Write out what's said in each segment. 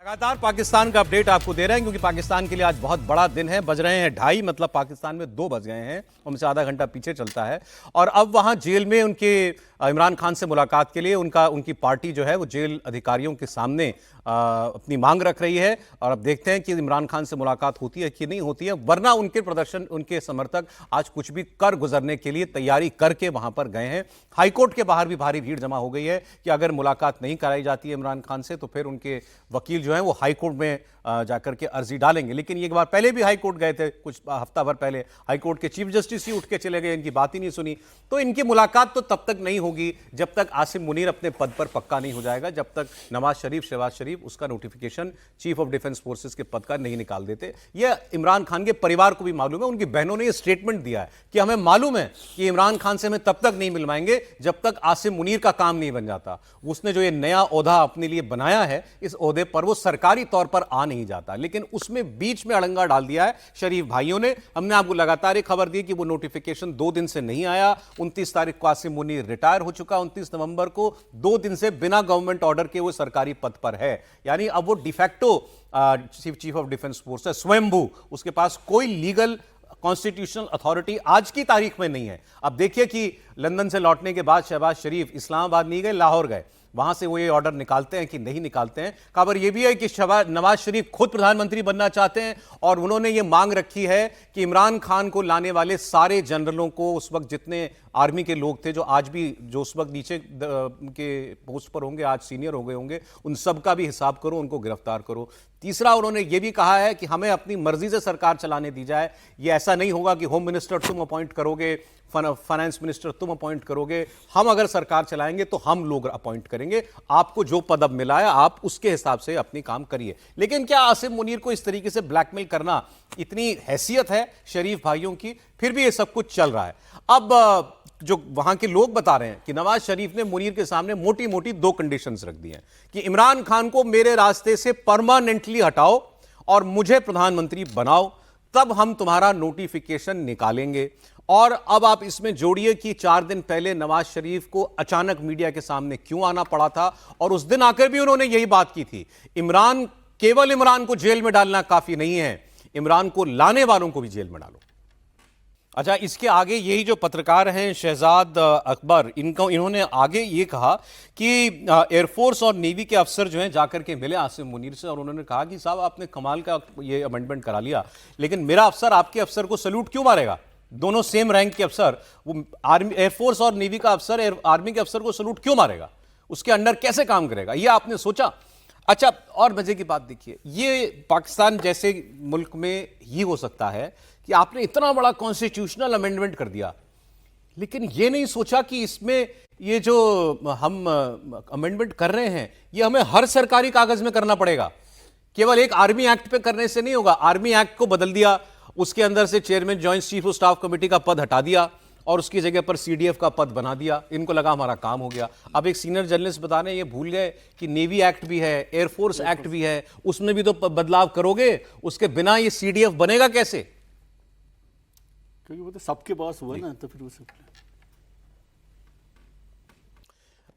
लगातार पाकिस्तान का अपडेट आपको दे रहे हैं क्योंकि पाकिस्तान के लिए आज बहुत बड़ा दिन है। बज रहे हैं 2:30, मतलब पाकिस्तान में 2 बज गए हैं, उनसे आधा घंटा पीछे चलता है। और अब वहां जेल में उनके इमरान खान से मुलाकात के लिए उनकी पार्टी जो है वो जेल अधिकारियों के सामने अपनी मांग रख रही है। और अब देखते हैं कि इमरान खान से मुलाकात होती है कि नहीं होती है, वरना उनके समर्थक आज कुछ भी कर गुजरने के लिए तैयारी करके वहां पर गए हैं। हाईकोर्ट के बाहर भी भारी भीड़ जमा हो गई है कि अगर मुलाकात नहीं कराई जाती है इमरान खान से तो फिर उनके वकील जो है वो हाईकोर्ट में जाकर के अर्जी डालेंगे। लेकिन एक बार पहले भी हाईकोर्ट गए थे, कुछ हफ्ता भर पहले हाईकोर्ट के चीफ जस्टिस ही उठ के चले गए, इनकी बात ही नहीं सुनी। तो इनकी मुलाकात तो तब तक नहीं होगी जब तक आसिम मुनीर अपने पद पर पक्का नहीं हो जाएगा, जब तक शहबाज शरीफ उसका notification chief of defence forces के पद का नहीं निकाल देते। यह इमरान खान के परिवार को भी मालूम है, उनकी बहनों ने यह स्टेटमेंट दिया है कि हमें मालूम है कि इमरान खान से हमें तब तक नहीं मिलवाएंगे जब तक आसिम मुनीर का काम नहीं बन जाता। उसने जो ये नया ओहदा अपने लिए बनाया है, इस ओहदे पर वो सरकारी तौर पर आ नहीं जाता, लेकिन उसमें बीच में अड़ंगा डाल दिया है शरीफ भाइयों ने। हमने आपको लगातार एक खबर दी कि वो नोटिफिकेशन 2 दिन से नहीं आया। 29 तारीख को आसिम मुनीर रिटायर हो चुका, 29 नवंबर को 2 दिन से बिना गवर्नमेंट ऑर्डर के वो सरकारी पद पर है। यानी अब वो de facto chief of defence force है, स्वयंभू, उसके पास कोई लीगल कॉन्स्टिट्यूशनल अथॉरिटी आज की तारीख में नहीं है। अब देखिए कि लंदन से लौटने के बाद शहबाज शरीफ इस्लामाबाद नहीं गए, लाहौर गए, वहां से वो ये ऑर्डर निकालते हैं कि नहीं निकालते हैं। खबर ये भी है कि नवाज शरीफ खुद प्रधानमंत्री बनना चाहते हैं और उन्होंने ये मांग रखी है कि इमरान खान को लाने वाले सारे जनरलों को, उस वक्त जितने आर्मी के लोग थे जो आज भी जो उस वक्त नीचे के पोस्ट पर होंगे, आज सीनियर हो गए होंगे, उन सब का भी हिसाब करो, उनको गिरफ्तार करो। तीसरा, उन्होंने ये भी कहा है कि हमें अपनी मर्जी से सरकार चलाने दी जाए। ये ऐसा नहीं होगा कि होम मिनिस्टर तुम अपॉइंट करोगे, फाइनेंस मिनिस्टर तुम अपॉइंट करोगे, हम अगर सरकार चलाएंगे तो हम लोग अपॉइंट करेंगे, आपको जो पद अब मिला है आप उसके हिसाब से अपनी काम करिए। लेकिन क्या आसिम मुनीर को इस तरीके से ब्लैकमेल करना, इतनी हैसियत है शरीफ भाइयों की, फिर भी ये सब कुछ चल रहा है। अब जो वहां के लोग बता रहे हैं कि नवाज शरीफ ने मुनीर के सामने मोटी मोटी 2 कंडीशंस रख दी हैं कि इमरान खान को मेरे रास्ते से परमानेंटली हटाओ और मुझे प्रधानमंत्री बनाओ, तब हम तुम्हारा नोटिफिकेशन निकालेंगे। और अब आप इसमें जोड़िए कि 4 दिन पहले नवाज शरीफ को अचानक मीडिया के सामने क्यों आना पड़ा था, और उस दिन आकर भी उन्होंने यही बात की थी, केवल इमरान को जेल में डालना काफी नहीं है, इमरान को लाने वालों को भी जेल में डालो। अच्छा, इसके आगे यही जो पत्रकार हैं शहजाद अकबर, इन्होंने आगे ये कहा कि एयरफोर्स और नेवी के अफसर जो हैं जाकर के मिले आसिम मुनीर से और उन्होंने कहा कि साहब आपने कमाल का ये अमेंडमेंट करा लिया, लेकिन मेरा अफसर आपके अफसर को सल्यूट क्यों मारेगा? दोनों सेम रैंक के अफसर, वो आर्मी एयरफोर्स और नेवी का अफसर आर्मी के अफसर को सल्यूट क्यों मारेगा? उसके अंडर कैसे काम करेगा? ये आपने सोचा? अच्छा, और मजे की बात देखिए, ये पाकिस्तान जैसे मुल्क में ही हो सकता है कि आपने इतना बड़ा कॉन्स्टिट्यूशनल अमेंडमेंट कर दिया, लेकिन ये नहीं सोचा कि इसमें ये जो हम अमेंडमेंट कर रहे हैं ये हमें हर सरकारी कागज में करना पड़ेगा, केवल एक आर्मी एक्ट पे करने से नहीं होगा। आर्मी एक्ट को बदल दिया, उसके अंदर से chairman joint chief of staff committee का पद हटा दिया और उसकी जगह पर सीडीएफ का पद बना दिया। इनको लगा हमारा काम हो गया। अब एक सीनियर जर्नलिस्ट बता रहे हैं, ये भूल गए कि नेवी एक्ट भी है, एयरफोर्स एक्ट भी है, उसमें भी तो बदलाव करोगे, उसके बिना ये सीडीएफ बनेगा कैसे? क्योंकि वो तो सबके पास हुआ ना, तो फिर वो सब।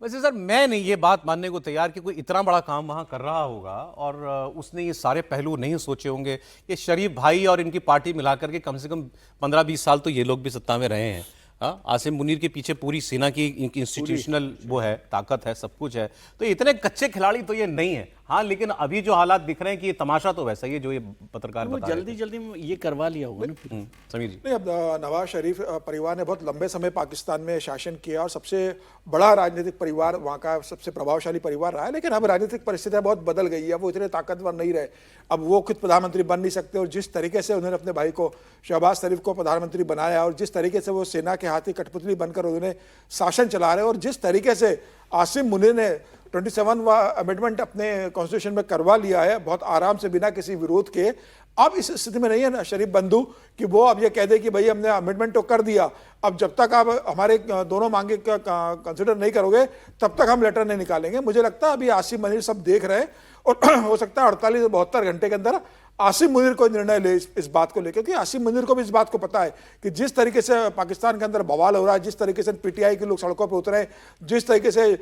वैसे सर, मैं नहीं ये बात मानने को तैयार कि कोई इतना बड़ा काम वहां कर रहा होगा और उसने ये सारे पहलू नहीं सोचे होंगे। ये शरीफ भाई और इनकी पार्टी मिलाकर के कम से कम 15-20 साल तो ये लोग भी सत्ता में रहे हैं। हाँ, आसिम मुनीर के पीछे पूरी सेना की इंस्टीट्यूशनल वो है, ताकत है, सब कुछ है, तो इतने कच्चे खिलाड़ी तो ये नहीं है। हाँ, लेकिन अभी जो हालात दिख रहे हैं कि ये तमाशा तो वैसा ही है जो ये पत्रकार बता रहे थे। जल्दी में ये करवा लिया होगा ना फिर। समीर जी, नहीं, अब नवाज शरीफ परिवार ने बहुत लंबे समय पाकिस्तान में शासन किया और सबसे बड़ा राजनीतिक परिवार, वहाँ का सबसे प्रभावशाली परिवार रहा है। लेकिन अब राजनीतिक परिस्थितियाँ बहुत बदल गई है, वो इतने ताकतवर नहीं रहे। अब वो खुद प्रधानमंत्री बन नहीं सकते और जिस तरीके से उन्होंने अपने भाई को शहबाज शरीफ को प्रधानमंत्री बनाया और जिस तरीके से वो सेना के हाथी कठपुतली बनकर उन्होंने शासन चला रहे, और जिस तरीके से आसिम मुनीर ने 27वां अमेंडमेंट अपने कॉन्स्टिट्यूशन में करवा लिया है बहुत आराम से, बिना किसी विरोध के। अब इस स्थिति में नहीं है ना शरीफ बंधु कि वो अब ये कह दे कि भाई हमने अमेंडमेंट तो कर दिया, अब जब तक आप हमारे दोनों मांगे का कंसिडर नहीं करोगे तब तक हम लेटर नहीं निकालेंगे। मुझे लगता है अभी आसिम मुनीर सब देख रहे हैं और हो सकता है 48 से 72 घंटे के अंदर आसिम मुनीर को निर्णय ले इस बात को लेकर, क्योंकि आसिम मुनीर को भी इस बात को पता है कि जिस तरीके से पाकिस्तान के अंदर बवाल हो रहा है, जिस तरीके से पीटीआई के लोग सड़कों पर उतरे हैं, जिस तरीके से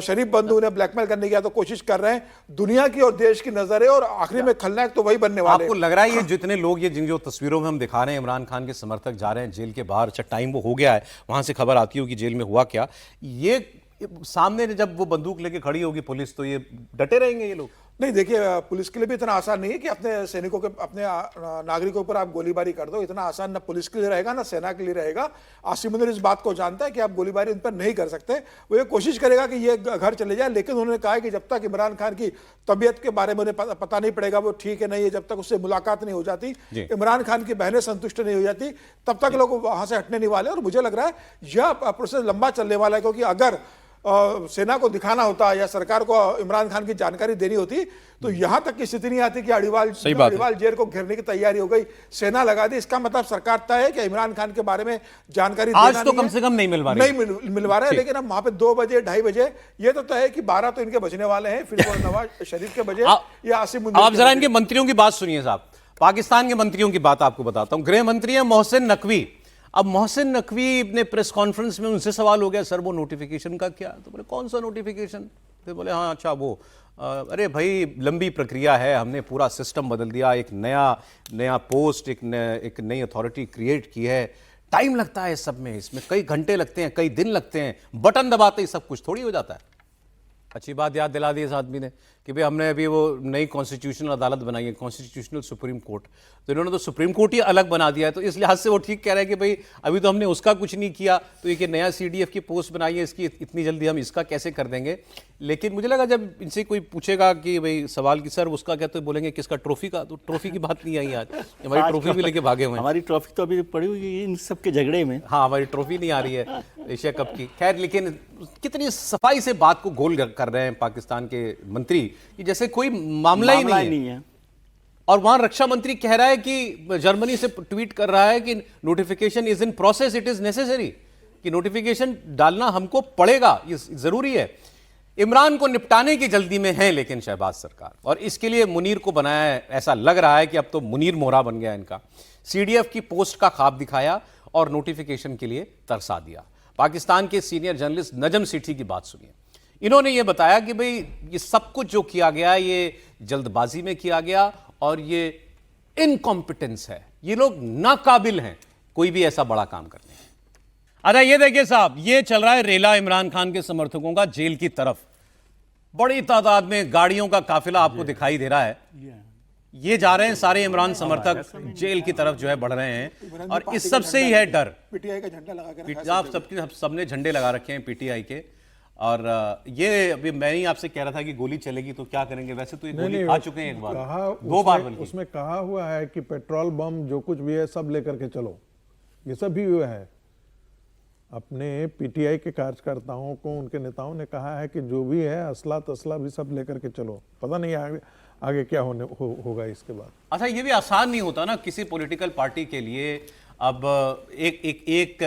शरीफ बंधु उन्हें ब्लैकमेल करने की या तो कोशिश कर रहे हैं। दुनिया की और देश की नजर है और आखिरी में खलनायक तो वही बनने वाले आपको लग रहा है ये जितने लोग ये जिन जो तस्वीरों में हम दिखा रहे हैं इमरान खान के समर्थक जा रहे हैं जेल के बाहर, अच्छा टाइम वो हो गया है, वहां से खबर आती होगी जेल में हुआ क्या, ये सामने जब वो बंदूक लेके खड़ी होगी पुलिस तो ये डटे रहेंगे ये लोग? नहीं, देखिए पुलिस के लिए भी इतना आसान नहीं है कि अपने सैनिकों के अपने नागरिकों पर आप गोलीबारी कर दो। इतना आसान ना पुलिस के लिए रहेगा ना सेना के लिए रहेगा। आसिम मुनीर इस बात को जानता है कि आप गोलीबारी उन पर नहीं कर सकते। वो ये कोशिश करेगा कि ये घर चले जाए, लेकिन उन्होंने कहा है कि जब तक इमरान खान की तबीयत के बारे में उन्हें पता नहीं पड़ेगा वो ठीक है नहीं है, जब तक उससे मुलाकात नहीं हो जाती, इमरान खान की बहनें संतुष्ट नहीं हो जाती, तब तक लोग वहां से हटने नहीं वाले। और मुझे लग रहा है यह प्रोसेस लंबा चलने वाला है, क्योंकि अगर सेना को दिखाना होता या सरकार को इमरान खान की जानकारी देनी होती तो यहां तक की स्थिति नहीं आती कि अड़ीवाल जेल को घेरने की तैयारी हो गई, सेना लगा दी। इसका मतलब सरकार तय है कि इमरान खान के बारे में जानकारी आज तो कम से कम नहीं मिलवा रहे हैं, लेकिन अब वहां पे 2 बजे 2:30 बजे ये तो तय है कि 12 तो इनके बचने वाले हैं, फिर वो नवाज शरीफ के बजे या आसिम मुनीर। आप जरा इनके मंत्रियों की बात सुनिए साहब, पाकिस्तान के मंत्रियों की बात आपको बताता हूं। गृह मंत्री है मोहसिन नकवी। अब मोहसिन नकवी ने प्रेस कॉन्फ्रेंस में उनसे सवाल हो गया, सर वो नोटिफिकेशन का क्या? तो बोले कौन सा नोटिफिकेशन? तो बोले हाँ अच्छा वो अरे भाई लंबी प्रक्रिया है, हमने पूरा सिस्टम बदल दिया, एक नया पोस्ट, एक नई अथॉरिटी क्रिएट की है, टाइम लगता है सब में, इसमें कई घंटे लगते हैं, कई दिन लगते हैं, बटन दबाते ही सब कुछ थोड़ी हो जाता है। अच्छी बात याद दिला दी इस आदमी ने कि भाई हमने अभी वो नई कॉन्स्टिट्यूशनल अदालत बनाई है, कॉन्स्टिट्यूशनल सुप्रीम कोर्ट, तो इन्होंने तो सुप्रीम कोर्ट ही अलग बना दिया है, तो इस लिहाज से वो ठीक कह रहे हैं कि भाई अभी तो हमने उसका कुछ नहीं किया, तो एक नया CDF की पोस्ट बनाई है, इसकी इतनी जल्दी हम इसका कैसे कर देंगे। लेकिन मुझे लगा जब इनसे कोई पूछेगा कि भाई सवाल की सर उसका क्या, तो बोलेंगे किसका, ट्रॉफी का, तो ट्रॉफी की बात नहीं आई आज, हमारी ट्रॉफी भी लेके भागे हुए हैं। हमारी ट्रॉफी तो अभी पड़ी हुई है इन सब के झगड़े में। हाँ हमारी ट्रॉफी नहीं आ रही है एशिया कप की। खैर लेकिन कितनी सफाई से बात को गोल कर रहे हैं पाकिस्तान के मंत्री कि जैसे कोई मामला ही नहीं है। और वहां रक्षा मंत्री कह रहा है कि जर्मनी से ट्वीट कर रहा है कि notification is in process, it is necessary, कि नोटिफिकेशन डालना हमको पड़ेगा, ये जरूरी है। इमरान को निपटाने की जल्दी में है लेकिन शहबाज सरकार, और इसके लिए मुनीर को बनाया है। ऐसा लग रहा है कि अब तो मुनीर मोहरा बन गया इनका। CDF की पोस्ट का ख्वाब दिखाया और नोटिफिकेशन के लिए तरसा दिया। पाकिस्तान के सीनियर जर्नलिस्ट नजम सेठी की बात सुनिए। इन्होंने ये बताया कि भाई ये सब कुछ जो किया गया ये जल्दबाजी में किया गया और ये इनकॉम्पिटेंस है, ये लोग नाकाबिल हैं कोई भी ऐसा बड़ा काम करने। अच्छा ये देखिए साहब, ये चल रहा है रेला इमरान खान के समर्थकों का जेल की तरफ। बड़ी तादाद में गाड़ियों का काफिला आपको दिखाई दे रहा है, ये जा रहे हैं सारे इमरान समर्थक जेल की तरफ जो है बढ़ रहे हैं। और इस सब से ही है डर। PTI का झंडा लगा के आप सबने झंडे लगा रखे हैं PTI के। और ये अभी मैं ही आपसे कह रहा था कि गोली चलेगी तो क्या करेंगे, वैसे तो ये गोली आ चुके हैं एक बार, 2 बार बल्कि। उसमें कहा हुआ है कि पेट्रोल बम जो कुछ भी है सब लेकर के चलो, ये सब भी हुआ है। अपने PTI के कार्यकर्ताओं को उनके नेताओं ने कहा है कि जो भी है असला तसला भी सब लेकर के चलो, पता नहीं आगे क्या होगा इसके बाद। अच्छा ये भी आसान नहीं होता ना किसी पॉलिटिकल पार्टी के लिए। अब एक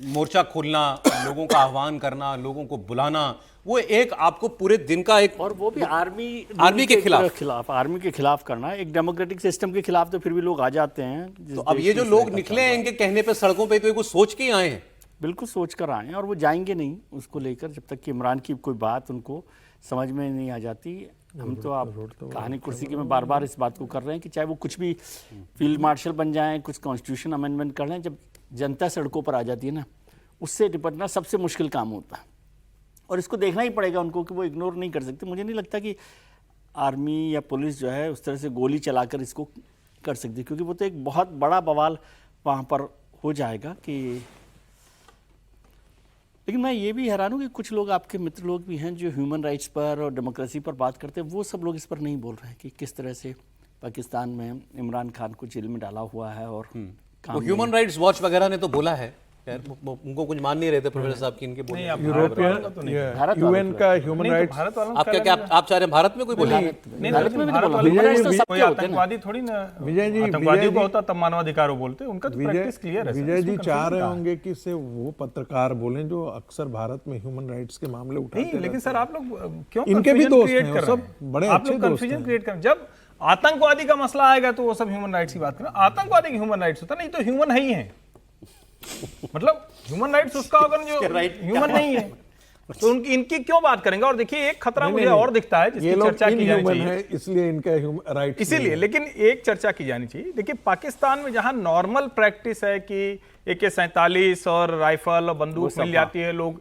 मोर्चा खोलना, लोगों का आह्वान करना, लोगों को बुलाना, वो एक आपको पूरे दिन का एक, और वो भी आर्मी के खिलाफ आर्मी के खिलाफ करना, एक डेमोक्रेटिक सिस्टम के खिलाफ तो फिर भी लोग आ जाते हैं। तो अब ये जो लोग निकले हैं इनके कहने पे सड़कों पे, तो ये कुछ सोच के ही आए हैं, बिल्कुल सोच कर आए हैं, और वो जाएंगे नहीं उसको लेकर जब तक कि इमरान की कोई बात उनको समझ में नहीं आ जाती। हम तो आप कहानी कुर्सी की में बार बार इस बात को कर रहे हैं कि चाहे वो कुछ भी फील्ड मार्शल बन जाएं, कुछ कॉन्स्टिट्यूशन अमेंडमेंट कर लें, जब जनता सड़कों पर आ जाती है ना, उससे निपटना सबसे मुश्किल काम होता है। और इसको देखना ही पड़ेगा उनको कि वो इग्नोर नहीं कर सकते। मुझे नहीं लगता कि आर्मी या पुलिस जो है उस तरह से गोली चलाकर इसको कर सकती, क्योंकि वो तो एक बहुत बड़ा बवाल वहाँ पर हो जाएगा कि। लेकिन मैं ये भी हैरान हूँ कि कुछ लोग आपके मित्र लोग भी हैं जो ह्यूमन राइट्स पर और डेमोक्रेसी पर बात करते हैं, वो सब लोग इस पर नहीं बोल रहे हैं कि किस तरह से पाकिस्तान में इमरान खान को जेल में डाला हुआ है। और तो ह्यूमन राइट्स वॉच वगैरह ने तो बोला है, उनको कुछ मान नहीं रहे थे प्रोफेसर साहब की इनके बोलने। यूरोपियन यूएन का ह्यूमन राइट्स, आप क्या आप चाह रहे हैं भारत में कोई बोले? कोई आतंकवादी थोड़ी ना, विजय जी आतंकवादी को होता तब मानवाधिकार बोलते, उनका तो प्रैक्टिस क्लियर है। विजय जी चाह रहे होंगे कि से वो पत्रकार बोलें जो अक्सर भारत में ह्यूमन राइट्स के मामले उठाते हैं। लेकिन सर आप लोग क्यों इनके भी दोस्त हैं, सब बड़े अच्छे दोस्त हैं। कंफ्यूजन क्रिएट कर, जब आतंकवादी का मसला आएगा तो वो सब ह्यूमन राइट्स की बात करें। आतंकवादी की ह्यूमन राइट्स होता नहीं तो ह्यूमन है ही है, मतलब ह्यूमन राइट्स उसका होगा जो ह्यूमन नहीं है। तो उनकी इनकी क्यों बात करेंगे? और देखिए एक खतरा मुझे और दिखता है ये जिसकी लोग चर्चा की जानी इनह्यूमन चाहिए, है, इसलिए इनका राइट इसीलिए, लेकिन एक चर्चा की जानी चाहिए। देखिए पाकिस्तान में जहां नॉर्मल प्रैक्टिस है कि AK-47 और राइफल और बंदूक मिल जाती है, लोग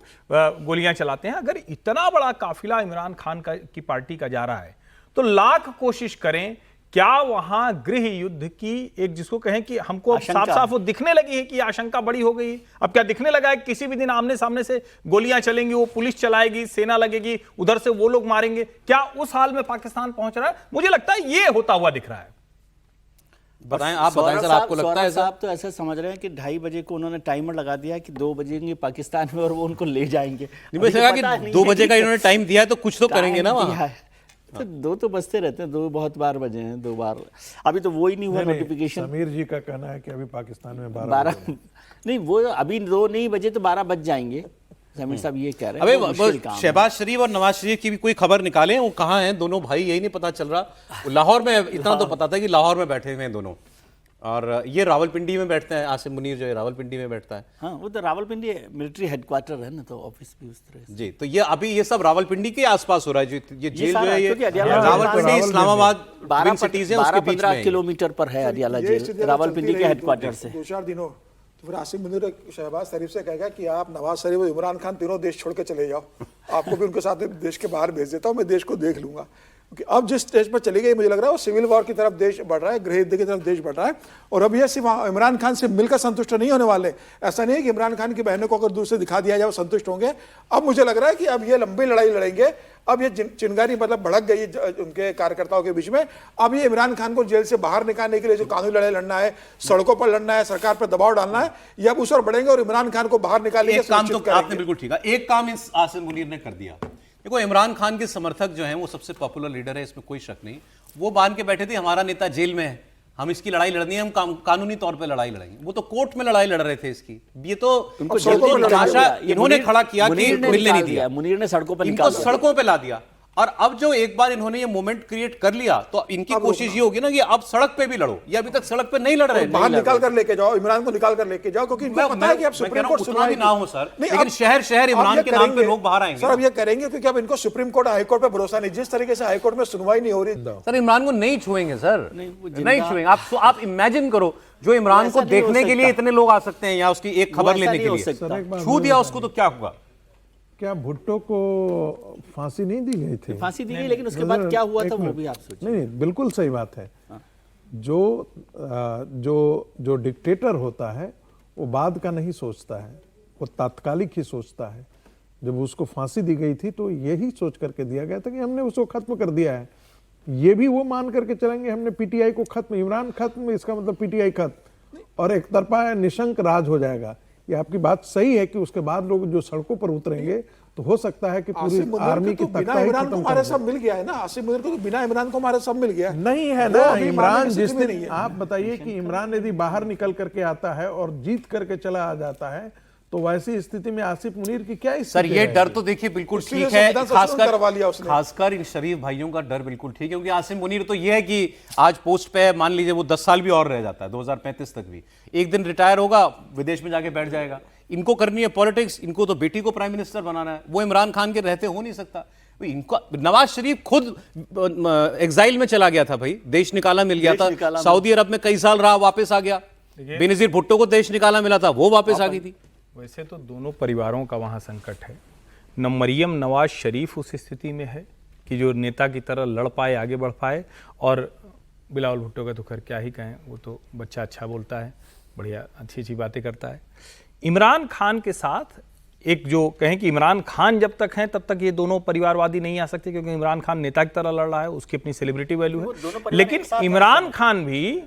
गोलियां चलाते हैं, अगर इतना बड़ा काफिला इमरान खान की पार्टी का जा रहा है तो लाख कोशिश करें, क्या वहां गृह युद्ध की एक जिसको कहें कि हमको अब साफ साफ वो दिखने लगी है कि आशंका बड़ी हो गई। अब क्या दिखने लगा है किसी भी दिन आमने सामने से गोलियां चलेंगी, वो पुलिस चलाएगी, सेना लगेगी, उधर से वो लोग मारेंगे, क्या उस हाल में पाकिस्तान पहुंच रहा है? मुझे लगता है ये होता हुआ दिख रहा है। बताएं, आप बताएं सर, आपको लगता है साहब तो ऐसे समझ रहे हैं कि 2:30 बजे को उन्होंने टाइमर लगा दिया कि 2 बजेंगे पाकिस्तान में और वो उनको ले जाएंगे। मुझे लगा कि 2 बजे का इन्होंने टाइम दिया है तो कुछ तो करेंगे ना वहां। तो 2 तो बजते रहते हैं, 2 बहुत बार बजे हैं, 2 बार अभी तो वो ही नहीं हुआ नोटिफिकेशन। समीर जी का कहना है कि अभी पाकिस्तान में 12 नहीं, वो अभी 2 नहीं बजे तो 12 बज जाएंगे। समीर साहब ये कह रहे हैं। अबे शहबाज शरीफ और नवाज शरीफ की भी कोई खबर निकालें, वो कहाँ हैं दोनों भाई, यही नहीं पता चल रहा। लाहौर में इतना तो पता था कि लाहौर में बैठे हुए हैं दोनों, और ये रावलपिंडी में बैठते हैं। आसिम मुनीर जो है रावलपिंडी में बैठता है। हाँ, वो तो रावलपिंडी मिलिट्री हेडक्वार्टर है ना, तो ऑफिस भी उस तरह से। जी, तो ये अभी ये सब रावलपिंडी के आसपास हो रहा है। जो ये जेल जो है ये क्योंकि अडियाला रावलपिंडी इस्लामाबाद ट्विन सिटीज है, उसके बीच में 12-15 किलोमीटर पर है अडियाला जेल रावलपिंडी के हेडक्वार्टर से। 2-4 दिनों तो फिर आसिम मुनीर शहबाज शरीफ से कहेगा कि आप नवाज शरीफ और इमरान खान तीनों देश छोड़ के चले जाओ, आपको भी उनके साथ देश के बाहर भेज देता हूँ, मैं देश को देख लूंगा। क्योंकि अब जिस स्टेज पर चली गई, मुझे लग रहा है वो सिविल वॉर की तरफ देश बढ़ रहा है, गृह युद्ध की तरफ देश बढ़ रहा है। और अब ये सिर्फ इमरान खान से मिलकर संतुष्ट नहीं होने वाले। ऐसा नहीं है कि इमरान खान की बहनों को अगर दूर से दिखा दिया जाए वो संतुष्ट होंगे। अब मुझे लग रहा है कि अब ये लंबी लड़ाई लड़ेंगे। अब ये चिंगारी मतलब भड़क गई उनके कार्यकर्ताओं के बीच में। अब ये इमरान खान को जेल से बाहर निकालने के लिए जो कानूनी लड़ाई लड़ना है, सड़कों पर लड़ना है, सरकार पर दबाव डालना है, ये अब उस ओर बढ़ेंगे और इमरान खान को बाहर निकालने एक काम तो आपने बिल्कुल ठीक है, एक काम इस आसिम मुनीर ने कर दिया। देखो, इमरान खान के समर्थक जो हैं वो सबसे पॉपुलर लीडर है, इसमें कोई शक नहीं। वो बांध के बैठे थे हमारा नेता जेल में है, हम इसकी लड़ाई लड़नी है, हम कानूनी तौर पे लड़ाई लड़ेंगे। वो तो कोर्ट में लड़ाई लड़ रहे थे इसकी। ये तो इन्होंने खड़ा किया कि मिलने नहीं दिया, मुनीर ने सड़कों पर इनको सड़कों पे ला दिया। और अब जो एक बार इन्होंने ये मोमेंट क्रिएट कर लिया तो इनकी कोशिश ये होगी ना कि अब सड़क पे भी लड़ो। ये अभी तक सड़क पे नहीं लड़ रहे, बाहर निकाल कर लेके जाओ, इमरान को निकाल कर लेके जाओ, क्योंकि इनको पता है कि अब सुप्रीम कोर्ट उतना भी ना हो सर, लेकिन शहर शहर इमरान के नाम पे लोग बाहर आएंगे। सर अब ये करेंगे क्योंकि अब इनको सुप्रीम कोर्ट हाई कोर्ट पे भरोसा नहीं। जिस तरीके से हाई कोर्ट में सुनवाई नहीं हो रही, सर इमरान को नहीं छुएंगे सर, नहीं छुएंगे। आप इमेजिन करो, जो इमरान को देखने के लिए इतने लोग आ सकते हैं यहाँ उसकी एक खबर लेने के लिए, छू दिया उसको तो क्या होगा? क्या भुट्टो को फांसी नहीं दी गई थी? फांसी दी गई, लेकिन उसके बाद क्या हुआ था वो भी आप सोचिए। नहीं, बिल्कुल सही बात है। जो डिक्टेटर होता है वो बाद का नहीं सोचता है, वो तात्कालिक ही सोचता है। जब उसको फांसी दी गई थी तो यही सोच करके दिया गया था कि हमने उसको खत्म कर दिया है। ये भी वो मान करके चलेंगे हमने पीटीआई को खत्म, इमरान खत्म, इसका मतलब पीटीआई खत्म, और एक तरफा निशंक राज हो जाएगा। ये आपकी बात सही है कि उसके बाद लोग जो सड़कों पर उतरेंगे तो हो सकता है कि पूरी आर्मी की बिना इमरान को हमारे सब मिल गया है ना। आसिम मुनीर को तो बिना इमरान को हमारे सब मिल गया है। नहीं है ना इमरान। जिस दिन आप बताइए कि इमरान यदि बाहर निकल करके आता है और जीत करके चला आ जाता है तो वैसी स्थिति में आसिफ मुनीर की क्या स्थिति? सर ये डर तो देखिए बिल्कुल ठीक है, खासकर इन शरीफ भाइयों का डर बिल्कुल ठीक है, क्योंकि आसिफ मुनीर तो ये है कि आज पोस्ट पे मान लीजिए वो 10 साल भी और रह जाता है, 2035 तक भी, एक दिन रिटायर होगा, विदेश में जाके बैठ जाएगा। इनको करनी है पॉलिटिक्स, इनको तो बेटी को प्राइम मिनिस्टर बनाना है, वो इमरान खान के रहते हो नहीं सकता। इनको नवाज शरीफ खुद एग्जाइल में चला गया था भाई, देश निकाला मिल गया था, सऊदी अरब में कई साल रहा, वापस आ गया। बेनजीर भुट्टो को देश निकाला मिला था, वो वापस आ गई थी। वैसे तो दोनों परिवारों का वहाँ संकट है। न मरियम नवाज शरीफ उस स्थिति में है कि जो नेता की तरह लड़ पाए, आगे बढ़ पाए, और बिलावल भुट्टो का तो खैर क्या ही कहें, वो तो बच्चा अच्छा बोलता है, बढ़िया अच्छी अच्छी बातें करता है। इमरान खान के साथ एक जो कहें कि इमरान खान जब तक हैं तब तक ये दोनों परिवारवादी नहीं आ सकते, क्योंकि इमरान खान नेता की तरह लड़ रहा है, उसकी अपनी सेलिब्रिटी वैल्यू है। लेकिन इमरान खान भी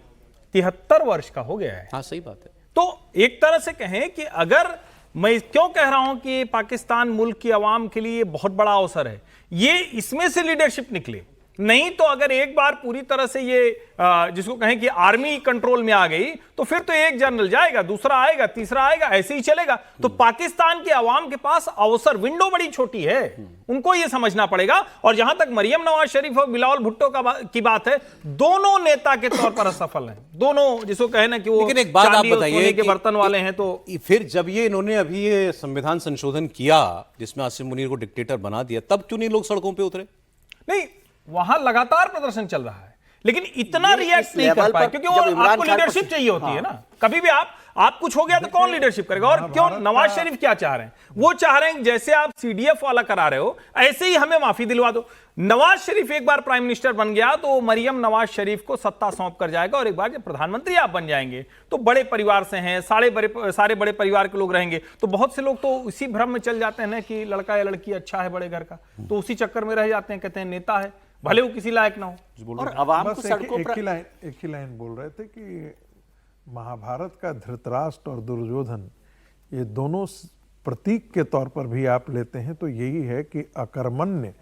73 वर्ष का हो गया है। हाँ सही बात है। तो एक तरह से कहें कि अगर मैं क्यों कह रहा हूं कि पाकिस्तान मुल्क की आवाम के लिए बहुत बड़ा अवसर है, ये इसमें से लीडरशिप निकले नहीं तो अगर एक बार पूरी तरह से ये जिसको कहें कि आर्मी कंट्रोल में आ गई तो फिर तो एक जनरल जाएगा, दूसरा आएगा, तीसरा आएगा, ऐसे ही चलेगा। तो पाकिस्तान के अवाम के पास अवसर विंडो बड़ी छोटी है, उनको ये समझना पड़ेगा। और जहां तक मरियम नवाज शरीफ और बिलावल भुट्टो की बात है, दोनों नेता के तौर पर असफल हैं, दोनों जिसको कहे ना कि वो लेकिन एक बात आप बताइए के बर्तन वाले हैं। तो फिर जब ये इन्होंने अभी ये संविधान संशोधन किया जिसमें आसिम मुनीर को डिक्टेटर बना दिया, तब क्यों नहीं लोग सड़कों पे उतरे? नहीं, वहां लगातार प्रदर्शन चल रहा है, लेकिन इतना रिएक्ट नहीं कर पाए, क्योंकि आपको लीडरशिप चाहिए होती है ना। कभी भी आप कुछ हो गया तो कौन लीडरशिप करेगा? और क्यों नवाज शरीफ क्या चाह रहे हैं? वो चाह रहे हैं जैसे आप सीडीएफ वाला करा रहे हो ऐसे ही हमें माफी दिलवा दो। नवाज शरीफ एक बार प्राइम मिनिस्टर बन गया तो मरियम नवाज शरीफ को सत्ता सौंप कर जाएगा, और एक बार जब प्रधानमंत्री आप बन जाएंगे तो बड़े परिवार से हैं, सारे बड़े परिवार के लोग रहेंगे। तो बहुत से लोग तो उसी भ्रम में चल जाते हैं ना कि लड़का या लड़की अच्छा है बड़े घर का, तो उसी चक्कर में रह जाते हैं, कहते हैं नेता है, भले वो किसी लायक ना हो। और अवाम को बस सड़कों एक पर ही लाइन बोल रहे थे कि महाभारत का धृतराष्ट्र और दुर्योधन, ये दोनों प्रतीक के तौर पर भी आप लेते हैं तो यही है कि अकर्मण्य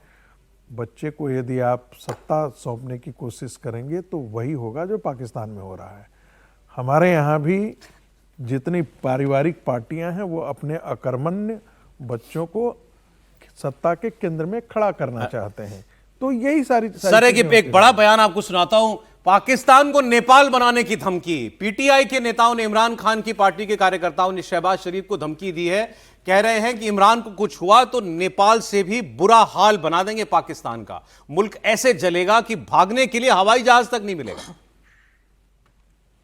बच्चे को यदि आप सत्ता सौंपने की कोशिश करेंगे तो वही होगा जो पाकिस्तान में हो रहा है। हमारे यहाँ भी जितनी पारिवारिक पार्टियां हैं वो अपने अकर्मण्य बच्चों को सत्ता के केंद्र में खड़ा करना चाहते हैं। तो यही सारी सर एक बड़ा बयान आपको सुनाता हूं। पाकिस्तान को नेपाल बनाने की धमकी, पीटीआई के नेताओं ने इमरान खान की पार्टी के कार्यकर्ताओं ने शहबाज शरीफ को धमकी दी है। कह रहे हैं कि इमरान को कुछ हुआ तो नेपाल से भी बुरा हाल बना देंगे पाकिस्तान का, मुल्क ऐसे जलेगा कि भागने के लिए हवाई जहाज तक नहीं मिलेगा।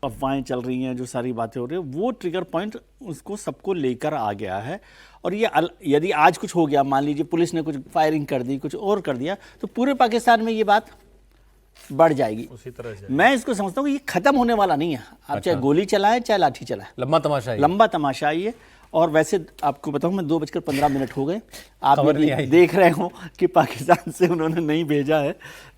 अफवाहें चल रही हैं, जो सारी बातें हो रही है, वो ट्रिगर पॉइंट उसको सबको लेकर आ गया है। और ये यदि आज कुछ हो गया, मान लीजिए पुलिस ने कुछ फायरिंग कर दी, कुछ और कर दिया, तो पूरे पाकिस्तान में ये बात बढ़ जाएगी। उसी तरह से मैं इसको समझता हूँ कि ये खत्म होने वाला नहीं है। आप चाहे गोली चलाएं चाहे लाठी चलाएं, लंबा तमाशा है, लंबा तमाशा है ये। और वैसे आपको बताऊं, मैं 2:15 हो गए, आप ये देख रहे हो कि पाकिस्तान से उन्होंने नहीं भेजा है।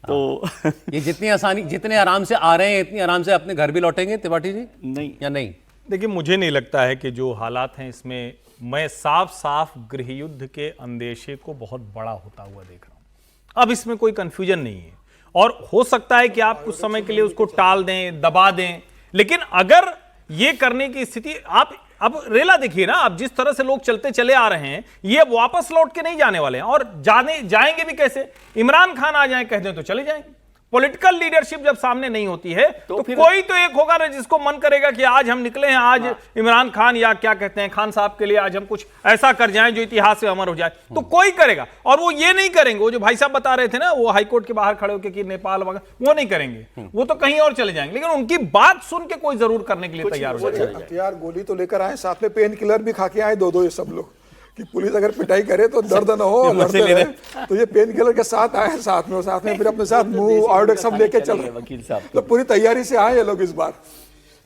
तो ये जितने आराम से आ रहे हैं इतनी आराम से अपने घर भी लौटेंगे त्रिपाठी जी, नहीं या नहीं? देखिए, मुझे नहीं लगता है कि जो हालात हैं इसमें मैं साफ गृह युद्ध के अंदेशे को बहुत बड़ा होता हुआ देख रहा हूं। अब इसमें कोई कंफ्यूजन नहीं है, और हो सकता है कि आप कुछ समय के लिए उसको टाल दें, दबा दें, लेकिन अगर ये करने की स्थिति आप अब रेला देखिए ना, अब जिस तरह से लोग चलते चले आ रहे हैं, ये वापस लौट के नहीं जाने वाले हैं। और जाएंगे भी कैसे? इमरान खान आ जाए कह दें तो चले जाएंगे। पॉलिटिकल लीडरशिप जब सामने नहीं होती है तो कोई तो एक होगा ना जिसको मन करेगा कि आज हम निकले हैं, आज इमरान खान या क्या कहते हैं खान साहब के लिए आज हम कुछ ऐसा कर जाएं जो इतिहास से अमर हो जाए, तो कोई करेगा। और वो ये नहीं करेंगे, वो जो भाई साहब बता रहे थे ना, वो हाईकोर्ट के बाहर खड़े होकर कि नेपाल वगैरह, वो नहीं करेंगे, वो तो कहीं और चले जाएंगे। लेकिन उनकी बात सुन के कोई जरूर करने के लिए तैयार हो जाएगा। हथियार गोली तो लेकर आए, साथ में पेन किलर भी खा के आए दो ये सब लोग, कि पुलिस अगर पिटाई करे तो दर्द न हो, लड़ते रहे। तो ये पेन किलर के साथ आए, साथ में फिर अपने साथ मुंह और सब लेके चल रहे वकील साहब, तो पूरी तैयारी से आए ये लोग इस बार।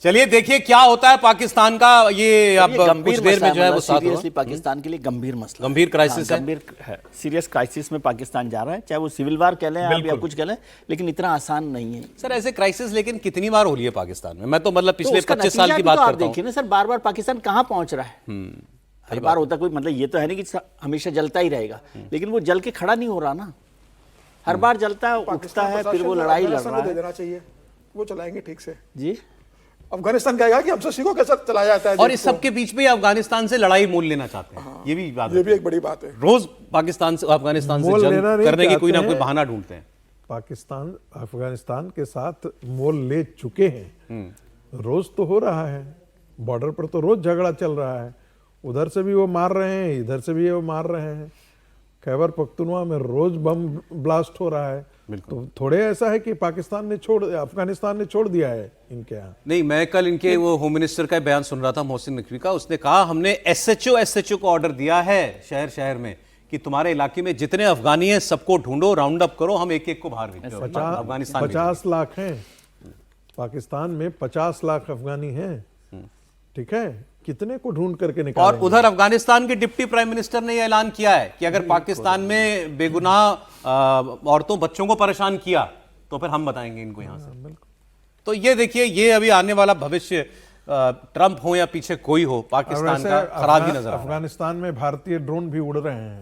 चलिए देखिए क्या होता है पाकिस्तान का। ये अब कुछ देर में जो है वो सीरियसली पाकिस्तान के लिए गंभीर मसला, गंभीर क्राइसिस है, गंभीर है, सीरियस क्राइसिस में पाकिस्तान जा रहा है। चाहे वो सिविल वार कह लें आप या कुछ कह लें, लेकिन इतना आसान नहीं है सर। ऐसे क्राइसिस लेकिन कितनी बार हो रही है पाकिस्तान में? मैं तो मतलब पिछले 25 साल की बात करता हूं। देखिए ना सर, बार बार पाकिस्तान कहां पहुंच रहा है। हर बार होता कोई मतलब ये तो है नहीं कि हमेशा जलता ही रहेगा, लेकिन वो जल के खड़ा नहीं हो रहा ना, हर बार जलता है, उठता है, फिर वो लड़ाई लड़ रहा है। देना चाहिए, वो चलाएंगे ठीक से जी। अफगानिस्तान कहेगा कि हमसे सीखो कैसे चलाया जाता है। और इस सब के बीच में अफगानिस्तान से लड़ाई मोल लेना चाहते हैं, ये भी बात, ये भी एक बड़ी बात है। रोज पाकिस्तान से अफगानिस्तान से जंग करने की कोई ना कोई बहाना ढूंढते हैं। पाकिस्तान अफगानिस्तान के साथ मोल ले चुके हैं, रोज तो हो रहा है, बॉर्डर पर तो रोज झगड़ा चल रहा है, उधर से भी वो मार रहे हैं, इधर से भी वो मार रहे हैं। खैबर पख्तूनवा में रोज बम ब्लास्ट हो रहा है। तो थोड़े ऐसा है कि अफगानिस्तान ने छोड़ दिया है इनके यहाँ। नहीं, मैं कल इनके वो होम मिनिस्टर का बयान सुन रहा था, मोहसिन नकवी का। उसने कहा हमने एसएचओ को ऑर्डर दिया है शहर में कि तुम्हारे इलाके में जितने अफगानी हैं सबको ढूंढो, राउंड अप करो, हम एक को बाहर भेजो। अफगानिस्तान 50 लाख हैं पाकिस्तान में, 50 लाख अफगानी हैं, ठीक है, कितने को ढूंढ करके निकालेंगे। और उधर अफगानिस्तान के डिप्टी प्राइम मिनिस्टर ने यह ऐलान किया है कि अगर पाकिस्तान में बेगुनाह औरतों बच्चों को परेशान किया तो फिर हम बताएंगे इनको यहां से। तो ये देखिए, ये अभी आने वाला भविष्य, ट्रंप हो या पीछे कोई हो, पाकिस्तान का खराब ही नजर आ रहा है। अफगानिस्तान में भारतीय ड्रोन भी उड़ रहे हैं।